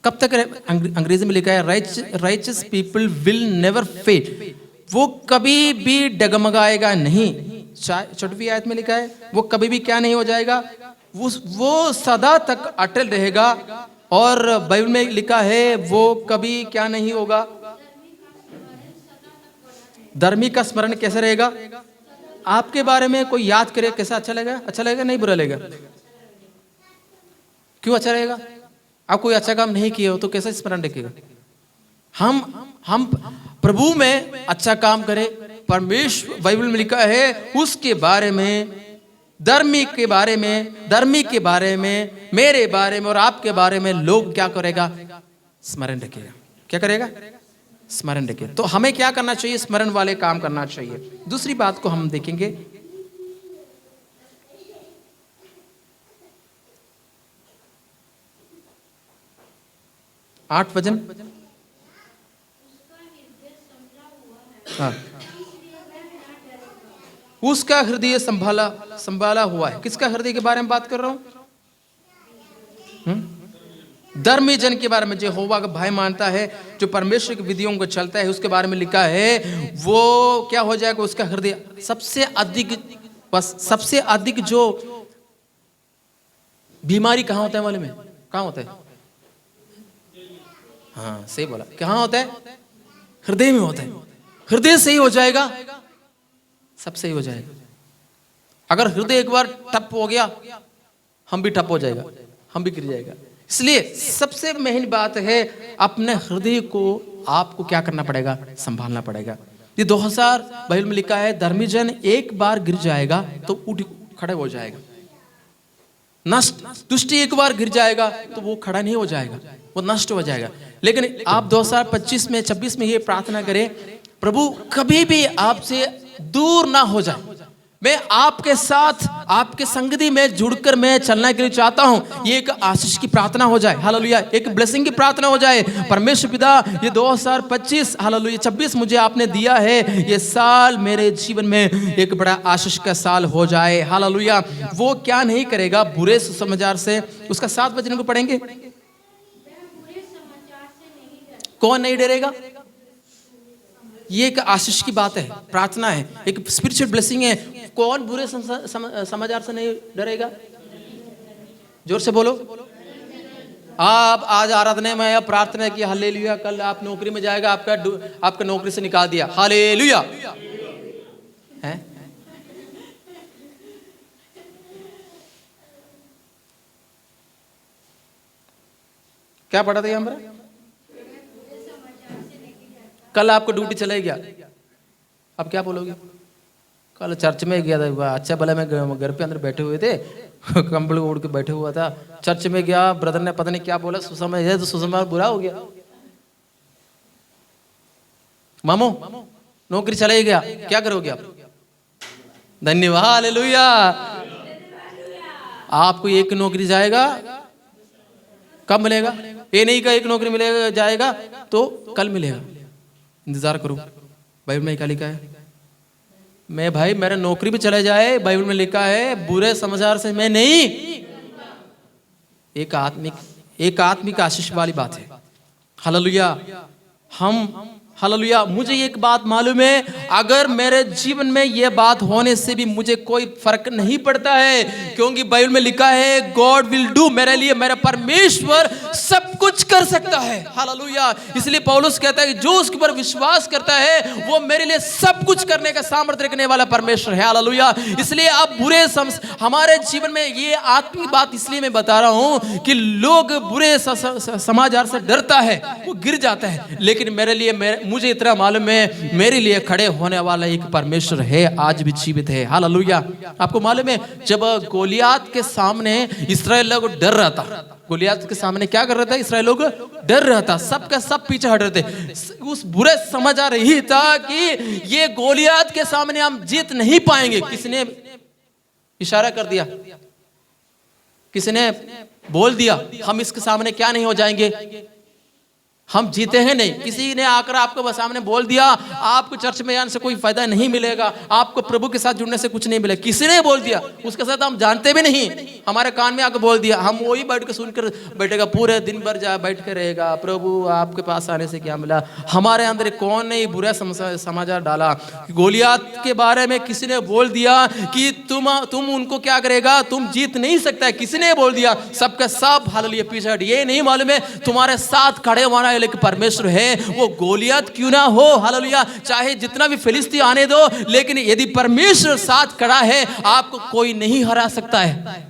कब तक? अंग्रेजी में लिखा है righteous people will never fail, वो कभी भी डगमगाएगा नहीं। 6वीं आयत में लिखा है वो कभी भी क्या नहीं हो जाएगा? वो सदा तक अटल रहेगा। और बाइबल में लिखा है वो कभी क्या नहीं होगा? धर्मी का स्मरण कैसे रहेगा? आपके बारे में कोई याद करे, कैसा अच्छा लगेगा? अच्छा लगेगा, नहीं बुरा लगेगा? क्यों अच्छा रहेगा? आप कोई अच्छा काम नहीं किए हो तो कैसे स्मरण रखेगा? हम प्रभु में अच्छा काम करें। परमेश्वर बाइबल में लिखा है उसके बारे में, धर्मी के बारे में, मेरे बारे में और आपके बारे में लोग क्या करेगा? स्मरण रखेगा। क्या करेगा? स्मरण रखेगा। तो हमें क्या करना चाहिए? स्मरण वाले काम करना चाहिए। दूसरी बात को हम देखेंगे, आठ वचन। हाँ, उसका हृदय संभाला हुआ है। किसका हृदय के बारे में बात कर रहा हूं? धर्मी जन के बारे में, जो यहोवा का भय मानता है, जो परमेश्वर की विधियों को चलता है, उसके बारे में लिखा है वो क्या हो जाएगा? उसका हृदय सबसे अधिक जो बीमारी कहां होता है मालूम है? कहां होता है? हाँ सही बोला। कहां होता है? हृदय में होता है। हृदय सही हो जाएगा, सब सही हो जाएगा। अगर हृदय एक बार ठप हो गया, हम भी ठप हो जाएगा, हम भी गिर जाएगा। इसलिए सबसे मेन बात है अपने हृदय को आपको क्या करना पड़ेगा? संभालना पड़ेगा। ये 2000 बाइबल में लिखा है धर्मी जन एक बार गिर जाएगा तो उठ खड़े हो जाएगा। नष्ट दुष्ट एक बार गिर जाएगा तो वो खड़ा नहीं हो जाएगा, वो नष्ट हो जाएगा। लेकिन आप 2025 में 26 में ये प्रार्थना करें, प्रभु कभी भी आपसे दूर ना हो जाए, मैं आपके साथ आपके संगति में जुड़कर मैं चलने के लिए चाहता हूं। ये एक आशीष की प्रार्थना हो जाए। हालेलुया, एक ब्लेसिंग की प्रार्थना हो जाए। परमेश्वर पिता, ये 2025 हालेलुया 26 मुझे आपने दिया है, ये साल मेरे जीवन में एक बड़ा आशीष का साल हो जाए। हालेलुया। वो क्या नहीं करेगा? बुरे सुसमाचार से, उसका 7 वचन को पढ़ेंगे। कौन नहीं डरेगा? ये एक आशीष की बात है, प्रार्थना है, एक स्पिरिचुअल ब्लेसिंग है। कौन बुरे समाचार से नहीं डरेगा? जोर से बोलो। आप आज आराधना में या प्रार्थना की, हालेलुया, कल आप नौकरी में जाएगा, आपका नौकरी से निकाल दिया, हालेलुया है। क्या पढ़ा था यहाँ पर? कल आपको ड्यूटी चला गया, अब क्या बोलोगे? कल चर्च में गया था, अच्छा भला मैं घर पे अंदर बैठे हुए थे, कंबल ओढ़ के बैठे हुआ था, चर्च में गया, ब्रदर ने पता नहीं क्या बोला, सुसमाचार है तो सुसमाचार बुरा हो गया। मामू नौकरी चला ही गया, क्या करोगे आप? धन्यवाद, हालेलुया। आपको एक नौकरी जाएगा, कब मिलेगा? ये नहीं का एक नौकरी मिलेगा जाएगा तो कल मिलेगा, इंतजार करो। बाइबल में क्या लिखा है? मैं भाई मेरा नौकरी भी चले जाए, बाइबल में लिखा है बुरे समाचार से मैं नहीं। एक आत्मिक आशीष वाली बात है। हालेलुया। हालेलुया। मुझे एक बात मालूम है, अगर मेरे जीवन में यह बात होने से भी मुझे कोई फर्क नहीं पड़ता है, क्योंकि बाइबल में लिखा है गॉड विल डू, मेरे लिए मेरा परमेश्वर सब कुछ कर सकता है। हालेलुया। इसलिए पौलुस कहता है कि जो उसके ऊपर विश्वास करता है वो मेरे लिए सब कुछ करने का सामर्थ्य रखने वाला परमेश्वर है। हालेलुया। इसलिए अब हमारे जीवन में ये आत्मिक बात इसलिए मैं बता रहा हूं कि लोग बुरे समाचार से डरता है, वो गिर जाता है, लेकिन मेरे लिए मुझे इतना मालूम है मेरे लिए खड़े होने वाला एक परमेश्वर है, आज भी जीवित है। हालेलुया। आपको मालूम है जब गोलियात के सामने इस्राएल लोग डर रहा था, गोलियात के सामने क्या कर रहा था? इस्राएल लोग डर रहा था, सबका सब पीछे हट रहे थे। उस बुरे समाचार यही था कि ये गोलियात के सामने हम जीत नहीं पाएंगे। किसने इशारा कर दिया, किसने बोल दिया हम इसके सामने क्या नहीं हो जाएंगे, हम जीते हैं नहीं। किसी ने आकर आपको सामने बोल दिया आपको चर्च में जाने से कोई फायदा नहीं मिलेगा, आपको प्रभु के साथ जुड़ने से कुछ नहीं मिलेगा, किसी ने बोल दिया, उसके साथ हम जानते भी नहीं, हमारे कान में आकर बोल दिया, हम वही बैठ के सुनकर बैठेगा, पूरे दिन भर बैठ के रहेगा, प्रभु आपके पास आने से क्या मिला। हमारे अंदर कौन ने बुरा समाचार डाला? गोलियात के बारे में किसी ने बोल दिया कि तुम उनको क्या करेगा, तुम जीत नहीं सकता, किसी ने बोल दिया, सबका सब हालेलुया पीछे हट। ये नहीं मालूम है तुम्हारे साथ खड़े होना लेकिन परमेश्वर है, वो गोलियत क्यों ना हो, हालेलुया, चाहे जितना भी फिलिस्ती आने दो, लेकिन यदि परमेश्वर साथ खड़ा है आपको कोई नहीं हरा सकता है।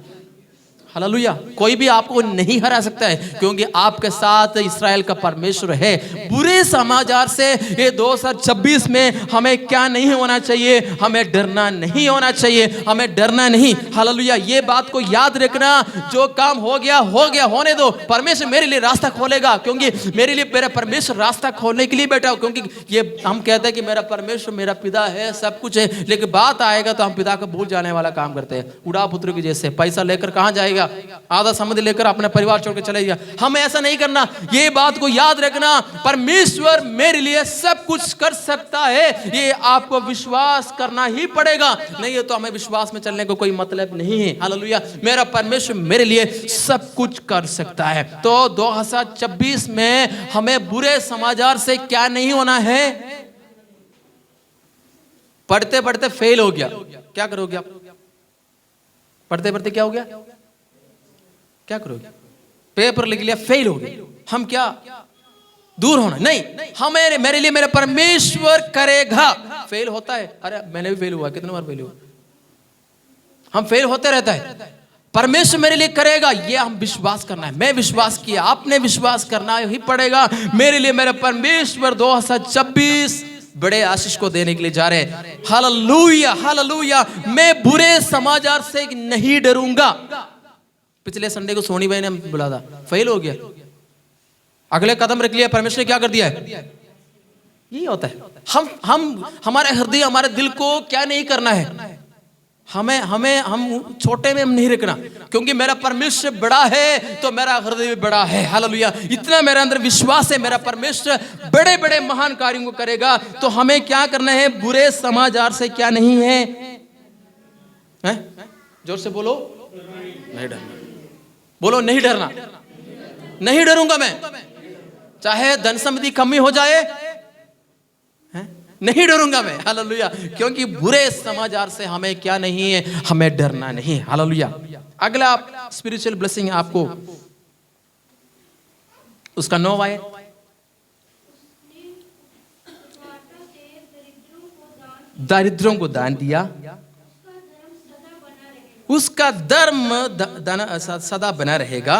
हालेलुया। कोई भी आपको नहीं हरा सकता है, क्योंकि आपके साथ इस्राएल का परमेश्वर है। बुरे समाचार से ये 2026 में हमें क्या नहीं होना चाहिए? हमें डरना नहीं होना चाहिए, हमें डरना नहीं। हालेलुया। ये बात को याद रखना, जो काम हो गया होने दो, परमेश्वर मेरे लिए रास्ता खोलेगा, क्योंकि मेरे लिए मेरा परमेश्वर रास्ता खोलने के लिए बैठा हो। क्योंकि ये हम कहते हैं कि मेरा परमेश्वर मेरा पिता है, सब कुछ है, लेकिन बात आएगा तो हम पिता को भूल जाने वाला काम करते हैं। उड़ा पुत्र की जैसे पैसा लेकर कहां जाएगा, आधा समझ लेकर अपना परिवार छोड़कर चले गया। हमें ऐसा नहीं करना, ये बात को याद रखना, परमेश्वर मेरे लिए सब कुछ कर सकता है, ये आपको विश्वास करना ही पड़ेगा, नहीं है तो हमें विश्वास में चलने को कोई मतलब नहीं है। हालेलुया। मेरा परमेश्वर मेरे लिए सब कुछ कर सकता है। तो 2026 में हमें बुरे समाचार से क्या नहीं होना है? पढ़ते पढ़ते फेल हो गया, क्या करोगे आप? पढ़ते पढ़ते क्या हो गया, क्या करोगे? पेपर लिख लिया, फेल हो गए, हम क्या दूर होना? नहीं, हमें मेरे लिए मेरा परमेश्वर करेगा। फेल होता है, अरे मैंने भी फेल हुआ, कितने बार फेल हुआ, हम फेल होते रहता है। परमेश्वर मेरे लिए करेगा, ये हम विश्वास करना है। मैं विश्वास किया, आपने विश्वास करना ही पड़ेगा। मेरे लिए मेरा परमेश्वर 2026 बड़े आशीष को देने के लिए जा रहे हैं। Hallelujah, hallelujah. मैं बुरे समाचार से नहीं डरूंगा। पिछले संडे को सोनी भाई ने बोला था, फेल हो गया, अगले कदम रख लिया, परमेश्वर ने क्या कर दिया है? यही होता है। हम हमारे हृदय, हमारे दिल को क्या नहीं करना है, हम छोटे में हम नहीं रखना, क्योंकि मेरा परमेश्वर बड़ा है तो मेरा हृदय भी बड़ा है। हालेलुया। इतना मेरे अंदर विश्वास है, मेरा परमेश्वर बड़े बड़े महान कार्यों को करेगा। तो हमें क्या करना है? बुरे समाचार से क्या नहीं है? जोर से बोलो, नहीं डरना। बोलो, नहीं डरना, नहीं डरूंगा मैं। चाहे धन संपत्ति कमी हो जाए, हैं? नहीं डरूंगा मैं, हालेलुया, क्योंकि बुरे समाचार से हमें क्या नहीं है, हमें डरना नहीं, हालेलुया। अगला स्पिरिचुअल ब्लेसिंग आपको उसका 9 आयत। उसने उदारता से दरिद्रों को दान दिया, उसका धर्म सदा बना रहेगा।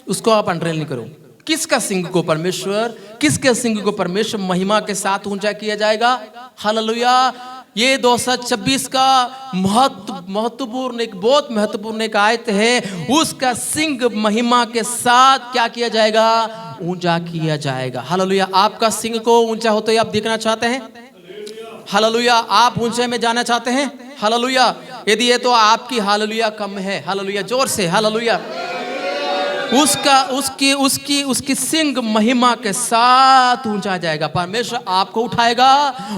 उसको आप अंडरलाइन नहीं करो। किसका सिंह को परमेश्वर, किसके सिंह को परमेश्वर महिमा के साथ ऊंचा किया जाएगा, हालेलुया। ये 2026 का महत्वपूर्ण एक बहुत महत्वपूर्ण एक आयत है। उसका सिंह महिमा के साथ क्या किया जाएगा, ऊंचा किया जाएगा, हालेलुया। आपका सिंह को ऊंचा होते आप देखना चाहते हैं, हालेलुया। आप ऊंचे में जाना चाहते हैं, हालेलुया। यदि ये तो आपकी हालेलुया कम है, हालेलुया, जोर से हालेलुया। उसकी सिंह महिमा के साथ ऊंचा जाएगा। परमेश्वर आपको उठाएगा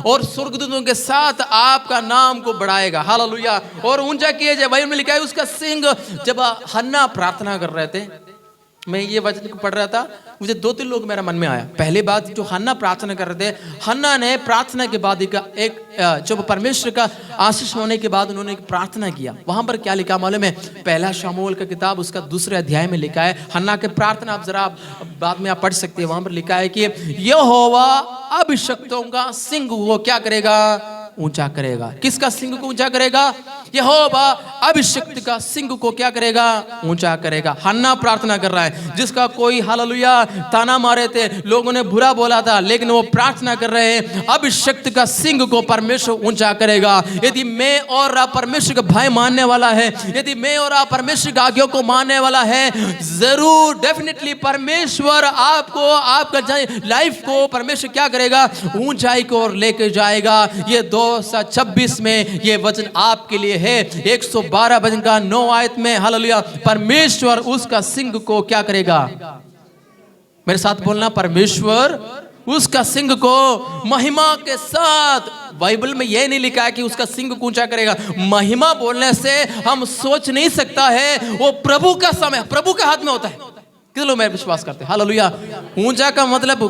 और स्वर्गदूतों के साथ आपका नाम को बढ़ाएगा, हालेलुया, और ऊंचा किया जाए। बाइबल में लिखा है उसका सिंह। जब हन्ना प्रार्थना कर रहे थे, मैं ये वचन पढ़ रहा था, मुझे 2-3 लोग मेरा मन में आया। पहले बात, जो हन्ना प्रार्थना कर रहे थे, हन्ना ने प्रार्थना के बाद एक जब परमेश्वर का आशीष होने के बाद उन्होंने एक प्रार्थना किया। वहां पर क्या लिखा मालूम है, पहला शमूएल का किताब उसका 2 अध्याय में लिखा है, हन्ना के प्रार्थना, आप जरा बाद में आप पढ़ सकते हैं। वहां पर लिखा है कि यहोवा अभिषिक्तों का सिंह को क्या करेगा, ऊंचा करेगा। किसका सिंह को ऊंचा करेगा, यहोवा अभिषिक्त का सिंह को क्या करेगा, ऊंचा करेगा। हन्ना प्रार्थना कर रहा है, जिसका कोई हालेलुया ताना मारे थे, लोगों ने बुरा बोला था, लेकिन वो प्रार्थना कर रहे हैं, अभिषिक्त का सिंह को परमेश्वर ऊंचा करेगा। यदि मैं और आप परमेश्वर का भय मानने वाला है, यदि मैं और आप परमेश्वर की आज्ञा को मानने वाला है, जरूर डेफिनेटली परमेश्वर आपको, आपका लाइफ को परमेश्वर क्या करेगा, ऊंचाई को और लेके जाएगा। ये 2026 में ये वचन आपके लिए है। 112 वचन का 9 आयत में, हालेलुया, परमेश्वर उसका सिंह को क्या करेगा, मेरे साथ बोलना, परमेश्वर उसका सिंह को महिमा के साथ। बाइबल में यह नहीं लिखा है कि उसका सिंह को ऊंचा करेगा। महिमा बोलने से हम सोच नहीं सकता है, वो प्रभु का समय, प्रभु के हाथ में होता है। कितने लोग मेरे विश्वास करते हैं, हालेलुया। ऊंचा का मतलब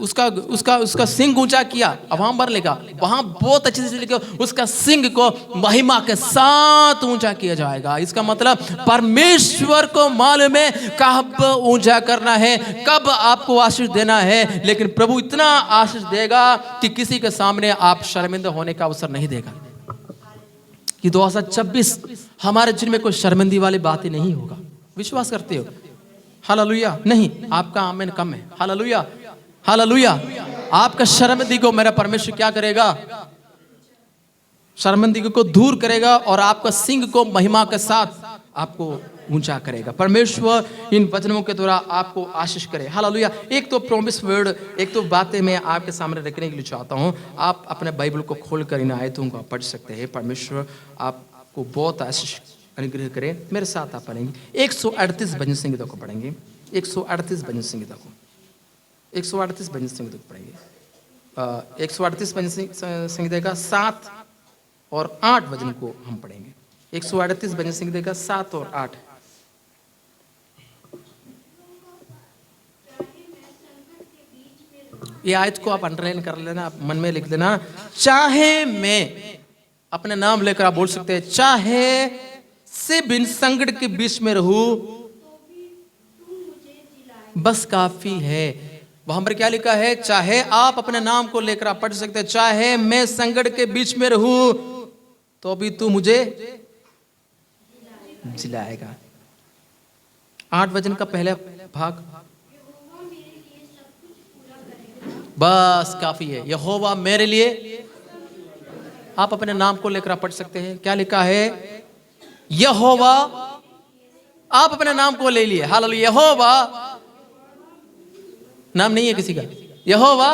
उसका सिंह ऊंचा किया। अब वहां पर लिखा, वहां बहुत अच्छे से लिखा, उसका सिंह को महिमा के साथ ऊंचा किया जाएगा। इसका मतलब परमेश्वर को मालूम है कब ऊंचा करना है, कब आपको आशीष देना है। लेकिन प्रभु इतना आशीष देगा कि किसी के सामने आप शर्मिंदा होने का अवसर नहीं देगा। कि 2026 हमारे जीवन में कोई शर्मिंदी वाली बात ही नहीं होगा। विश्वास करते हो, हालेलुया? नहीं, आपका आमीन कम है, हालेलुया, हालेलुया। आपका शर्मिंदगी को मेरा परमेश्वर क्या करेगा, शर्मिंदगी को दूर करेगा और आपका सिंह को महिमा के साथ आपको ऊंचा करेगा। परमेश्वर इन वचनों के द्वारा आपको आशीष करे, हालेलुया। एक तो प्रॉमिस वर्ड, एक तो बातें मैं आपके सामने रखने के लिए चाहता हूं। आप अपने बाइबल को खोलकर इन आयतों को पढ़ सकते हैं। परमेश्वर आपको बहुत आशीष अनुग्रह करे। मेरे साथ आप पढ़ेंगे 138 भजन संगीतों को पढ़ेंगे। 138 भजन संगीतों को 138 भजन संगीतों को पढ़ेंगे। 138 भजन संगीत का 7 और 8 भजन को हम पढ़ेंगे। 138 भजन संगीत का 7 और 8। ये आयत को आप अंडरलाइन कर लेना, आप मन में लिख लेना। चाहे मैं, अपने नाम लेकर आप बोल सकते हैं, चाहे से बिन संकट के बीच में रहूं बस काफी है। वहां पर क्या लिखा है, चाहे आप अपने नाम को लेकर आप पढ़ सकते हैं, चाहे मैं संकट के बीच में रहूं तो भी तू मुझे जिलाएगा। 8 वचन का पहला भाग, बस काफी है, यहोवा मेरे लिए। आप अपने नाम को लेकर आप पढ़ सकते हैं, क्या लिखा है, यहोवा। आप अपने नाम को ले लिए, हालेलुया। यहोवा नाम नहीं है किसी का, यहोवा,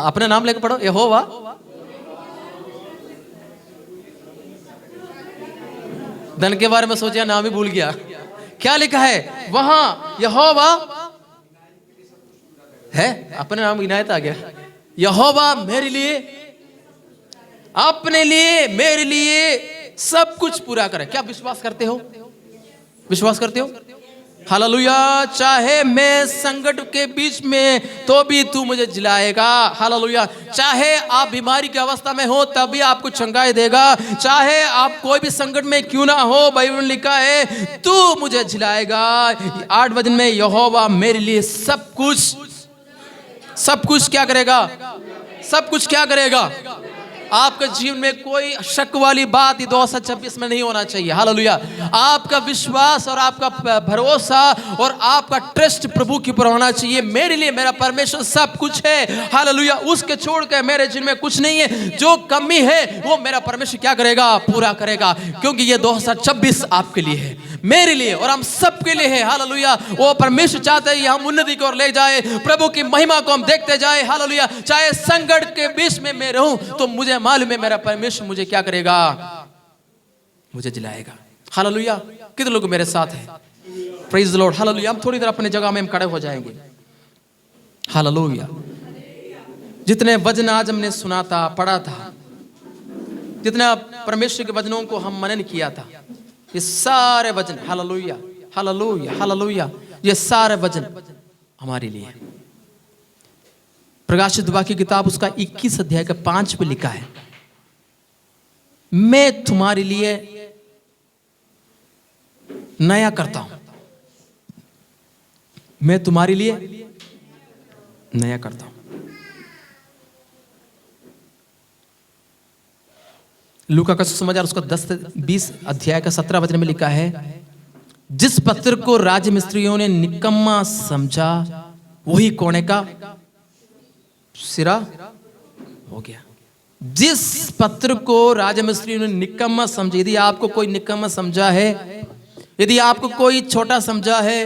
अपने नाम लेकर पढ़ो, यहोवा। धन के बारे में सोचा, नाम ही भूल गया। क्या लिखा है वहां, यहोवा है, अपने नाम इनायत आ गया। यहोवा मेरे लिए, अपने लिए, मेरे लिए सब कुछ पूरा करे। क्या विश्वास करते हो? विश्वास करते हो? हालेलुया। चाहे मैं संकट के बीच में तो भी तू मुझे जिलाएगा। हालेलुया। चाहे आप बीमारी की अवस्था में हो तब भी आपको चंगाई देगा। चाहे आप कोई भी संकट में क्यों ना हो, बाइबल में लिखा है तू मुझे जिलाएगा। 8 वचन में यहोवा मेरे लिए सब कुछ क्या करेगा? सब कुछ क्या करेगा? आपके जीवन में कोई शक वाली बात 2026 में नहीं होना चाहिए। हालेलुया। आपका विश्वास और आपका भरोसा और आपका ट्रस्ट प्रभु के ऊपर होना चाहिए। मेरे लिए मेरा परमेश्वर सब कुछ है। हालेलुया। उसके छोड़ के मेरे जीवन में कुछ नहीं है। जो कमी है वो मेरा परमेश्वर क्या करेगा? पूरा करेगा। क्योंकि ये 2026 आपके लिए है, मेरे लिए और हम सबके लिए है। हालेलुया। वो परमेश्वर चाहते हैं हम उन्नति की ओर ले जाए, प्रभु की महिमा को हम देखते जाए। हालेलुया। चाहे संकट के बीच में मैं रहूं तो मुझे मालूम है मेरा परमेश्वर मुझे क्या करेगा? मुझे जिलाएगा। हालेलुया। कितने लोग मेरे साथ हैं? Praise the Lord. हालेलुया। हम थोड़ी देर अपने जगह में हम खड़े हो जाएंगे। हालेलुया। जितने वचन आज हमने सुना था, पढ़ा था, जितना परमेश्वर के वचनों को हम मनन किया था, ये सारे वचन, हालेलुया हालेलुया हालेलुया, ये सारे वचन हमारे लिए। प्रकाशित वाक्य की किताब उसका 21 अध्याय का 5 पे लिखा है, मैं तुम्हारे लिए नया करता हूं। मैं तुम्हारे लिए नया करता हूं। लूका का सुसमाचार उसका 10-20 अध्याय का 17 वचन में लिखा है, जिस पत्र को राजमिस्त्रियों ने निकम्मा समझा वही कोने का सिरा हो गया। जिस पत्र को राजमिस्त्रियों ने निकम्मा समझा, यदि आपको कोई निकम्मा समझा है, यदि आपको कोई छोटा समझा है,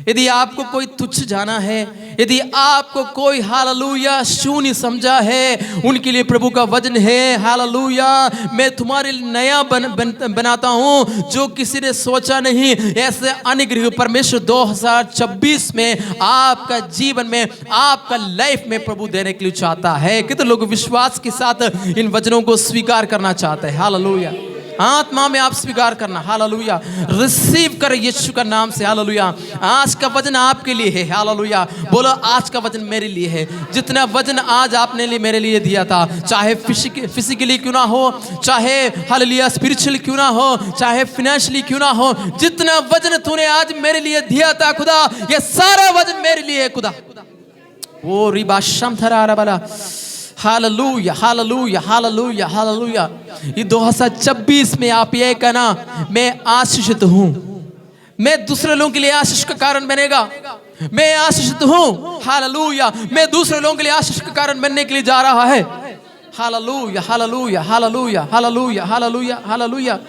यदि आपको कोई तुच्छ जाना है, यदि आपको कोई हालेलुया शून्य समझा है, उनके लिए प्रभु का वचन है, हालेलुया मैं तुम्हारे लिए नया बनाता हूं जो किसी ने सोचा नहीं। ऐसे अनुग्रह परमेश्वर 2026 में आपका जीवन में, आपका लाइफ में प्रभु देने के लिए चाहता है। कितने लोग विश्वास के साथ इन वचनों को स्वीकार करना चाहते हैं? हालेलुया। आत्मा में आप स्वीकार करना। हालेलुया। रिसीव कर यीशु का नाम से। हालेलुया। आज का वचन आपके लिए है। हालेलुया। बोलो आज का वचन मेरे लिए है। जितना वचन आज आपने लिए मेरे लिए दिया था, चाहे फिजिकली क्यों ना हो, चाहे हालेलुया स्पिरिचुअली क्यों ना हो, चाहे फाइनेंशियली क्यों ना हो, जितना वचन तूने आज मेरे लिए दिया था खुदा, ये सारा वचन मेरे लिए है खुदा। वो रिबा शमथरा वाला। Hallelujah hallelujah hallelujah hallelujah. ये 2026 में आप ये कहना, मैं आशीषित हूं, मैं दूसरे लोगों के लिए आशीष का कारण बनेगा। मैं आशीषित हूं। हालेलुया। मैं दूसरे लोगों के लिए आशीष का कारण बनने के लिए जा रहा है। Hallelujah hallelujah hallelujah hallelujah hallelujah hallelujah.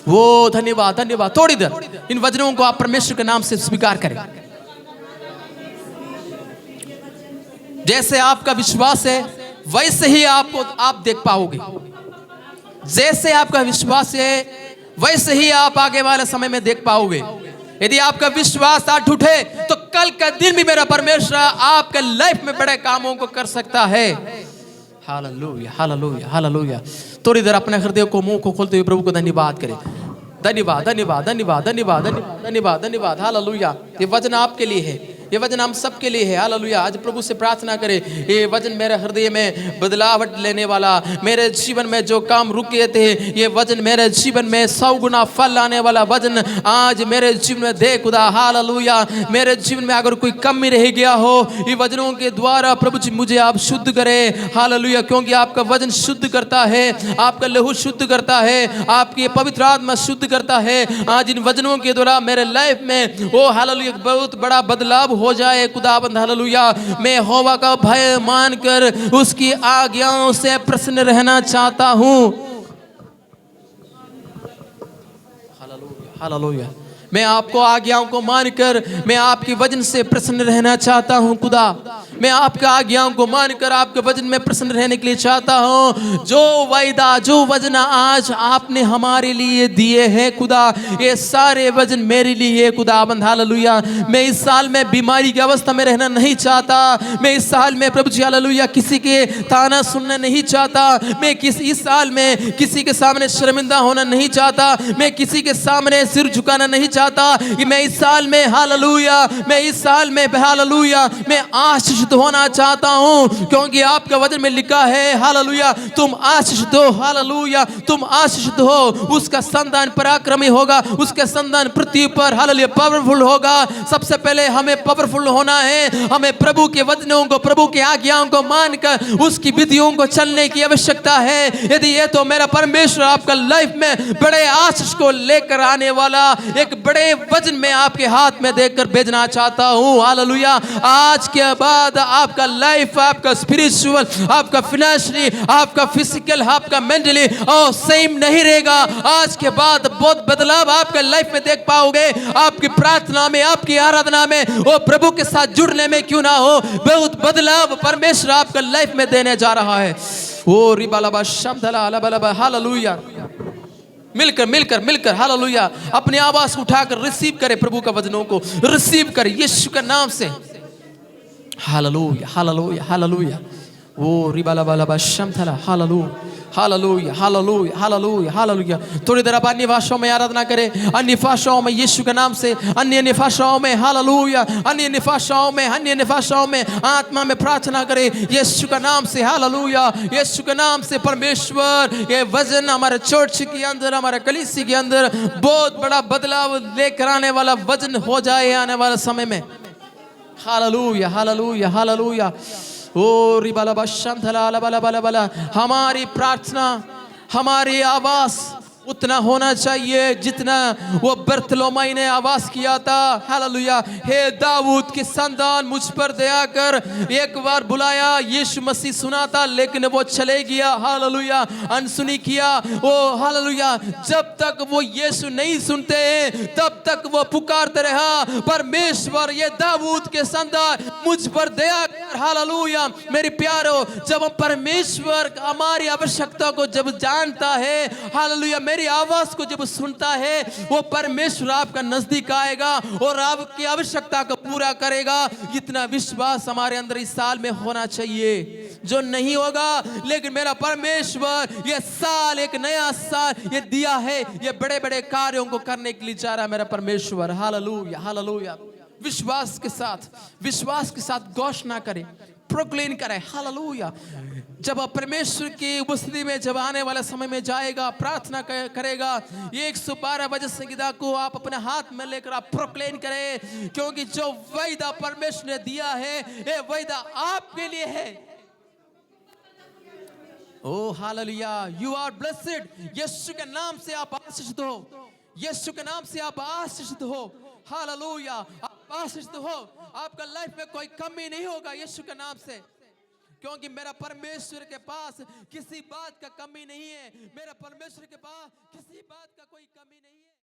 वो धन्यवाद धन्यवाद। थोड़ी देर इन वचनों को आप परमेश्वर के नाम से स्वीकार करें। जैसे आपका विश्वास है वैसे ही आप देख पाओगे। जैसे आपका विश्वास है वैसे ही आप आगे वाले समय में देख पाओगे। यदि आपका विश्वास आज उठे तो कल का दिन भी मेरा परमेश्वर आपके लाइफ में बड़े कामों को कर सकता है। Hallelujah hallelujah hallelujah. थोड़ी देर अपने हृदय को, मुंह को खोलते हुए प्रभु को धन्यवाद करें। धन्यवाद धन्यवाद धन्यवाद धन्यवाद धन्यवाद धन्यवाद धन्यवाद। हालेलुया। ये वचन आपके लिए है, ये वचन हम सबके लिए है। हालेलुया। आज प्रभु से प्रार्थना करें, ये वचन मेरे हृदय में बदलावट लेने वाला, मेरे जीवन में जो काम रुके थे, ये वचन मेरे जीवन में 100 गुना फल लाने वाला वचन आज मेरे जीवन में दे खुदा। हालेलुया। मेरे जीवन में अगर कोई कमी रह गया हो, ये वचनों के द्वारा प्रभु जी मुझे आप शुद्ध करें। हालेलुया। क्योंकि आपका वचन शुद्ध करता है, आपका लहू शुद्ध करता है, आपकी पवित्र आत्मा शुद्ध करता है। आज इन वचनों के द्वारा मेरे लाइफ में ओ हालेलुया बहुत बड़ा बदलाव हो जाए खुदाबंद। हालेलुया। मैं यहोवा का भय मानकर उसकी आज्ञाओं से प्रसन्न रहना चाहता हूं। Hallelujah hallelujah. मैं आपको आज्ञाओं को मानकर मैं आपके वचन से प्रसन्न रहना चाहता हूं खुदा। मैं आपका आज्ञाओं को मानकर आपके वचन में प्रसन्न रहने के लिए चाहता हूँ। जो वायदा, जो वचन आज आपने हमारे लिए दिए हैं खुदा, ये सारे वचन मेरे लिए खुदाबंद। हालेलुया। मैं इस साल में बीमारी की अवस्था में रहना नहीं चाहता। मैं इस साल में प्रभु जी हालेलुया किसी के ताना सुनना नहीं चाहता। मैं इस साल में किसी के सामने शर्मिंदा होना नहीं चाहता। मैं किसी के सामने सिर झुकाना नहीं चाहता। कि मैं इस साल में हालेलुया, मैं इस साल में हालेलुया मैं आशीषित होना चाहता हूं, क्योंकि आपका वचन में लिखा है हालेलुया तुम आशीषित हो। हालेलुया तुम आशीषित हो। उसका संतान पराक्रमी होगा, उसका संतान पृथ्वी पर हालेलुया पावरफुल होगा। सबसे पहले हमें पावरफुल होना है। हमें प्रभु के वचनों को, प्रभु की आज्ञाओं को मानकर उसकी विधियों को चलने की आवश्यकता है। यदि ये तो मेरा परमेश्वर आपका लाइफ में बड़े आशीष को लेकर आने वाला एक बड़े वचन में आपके हाथ में देकर भेजना चाहता हूं। हालेलुया। आज के बाद आपका लाइफ, आपका स्पिरिचुअल, आपका फाइनेंशियली, आपका फिजिकल, आपका मेंटली और सेम नहीं रहेगा। आज के बाद बहुत बदलाव आपके लाइफ में देख पाओगे। आपकी प्रार्थना में, आपकी आराधना में और प्रभु के साथ जुड़ने में क्यों ना हो, बहुत बदलाव परमेश्वर आपका लाइफ में देने जा रहा है। ओ रिबालाबा शब्दला अलबलबा। हालेलुया। मिलकर मिलकर मिलकर हालेलुया अपनी आवाज उठाकर रिसीव करें प्रभु का वचनों को, रिसीव करें यीशु के नाम से। Hallelujah hallelujah hallelujah. ओ रिबालाबालाबा शब्दला। Hallelujah hallelujah hallelujah hallelujah hallelujah. थोड़ी देर अब अन्य भाषाओं में आराधना करें, अन्य भाषाओं में यीशु के नाम से, अन्य भाषाओं में हालेलुया, अन्य भाषाओं में, अन्य भाषाओं में आत्मा में प्रार्थना करें यीशु के नाम से। हालेलुया यीशु के नाम से। परमेश्वर ये वचन हमारे चर्च के अंदर, हमारे कलीसिया के अंदर बहुत बड़ा बदलाव लेकर आने वाला वचन हो जाए आने वाले समय में। Hallelujah hallelujah hallelujah. ओ रिबालाबा शंथला अलबला बला बला। हमारी प्रार्थना, हमारी आवाज उतना होना चाहिए जितना वो बर्तलोमाई ने आवाज किया था। हालेलुया। हे दाऊद के संतान मुझ पर दया कर। एक बार बुलाया, यीशु मसीह सुना था लेकिन वो चले गया। हालेलुया अनसुनी किया वो। हालेलुया जब तक वो यीशु नहीं सुनते तब तक वो पुकारते रहा, परमेश्वर ये दाऊद के संतान मुझ पर दया कर। हालेलुया मेरे प्यारो, जब हम परमेश्वर हमारी आवश्यकता को जब जानता है, हालेलुया मेरी आवाज को जब सुनता है, वो परमेश्वर आपका नजदीक आएगा और आपकी आवश्यकता को पूरा करेगा। इतना विश्वास हमारे अंदर इस साल में होना चाहिए, जो नहीं होगा लेकिन मेरा परमेश्वर ये साल, एक नया साल ये दिया है, ये बड़े बड़े कार्यों को करने के लिए जा रहा है मेरा परमेश्वर। Hallelujah hallelujah. विश्वास के साथ घोषणा करें, प्रोक्लेम करें। हालेलुया। जब आप परमेश्वर की उपस्थिति में जब आने वाले समय में जाएगा, प्रार्थना करेगा, 112 वचन संहिता को आप अपने हाथ में लेकर आप प्रोक्लेम करें, क्योंकि जो वायदा परमेश्वर ने दिया है ये वायदा आपके लिए है। ओ hallelujah. You are blessed. Yeshu के नाम से आप आशीषित हो, यीशु के नाम से आप आशीषित हो। हालेलुया आप आशीषित हो। आपका लाइफ में कोई कमी नहीं होगा यीशु के नाम से, क्योंकि मेरा परमेश्वर के पास किसी बात का कमी नहीं है। मेरा परमेश्वर के पास किसी बात का कोई कमी नहीं है।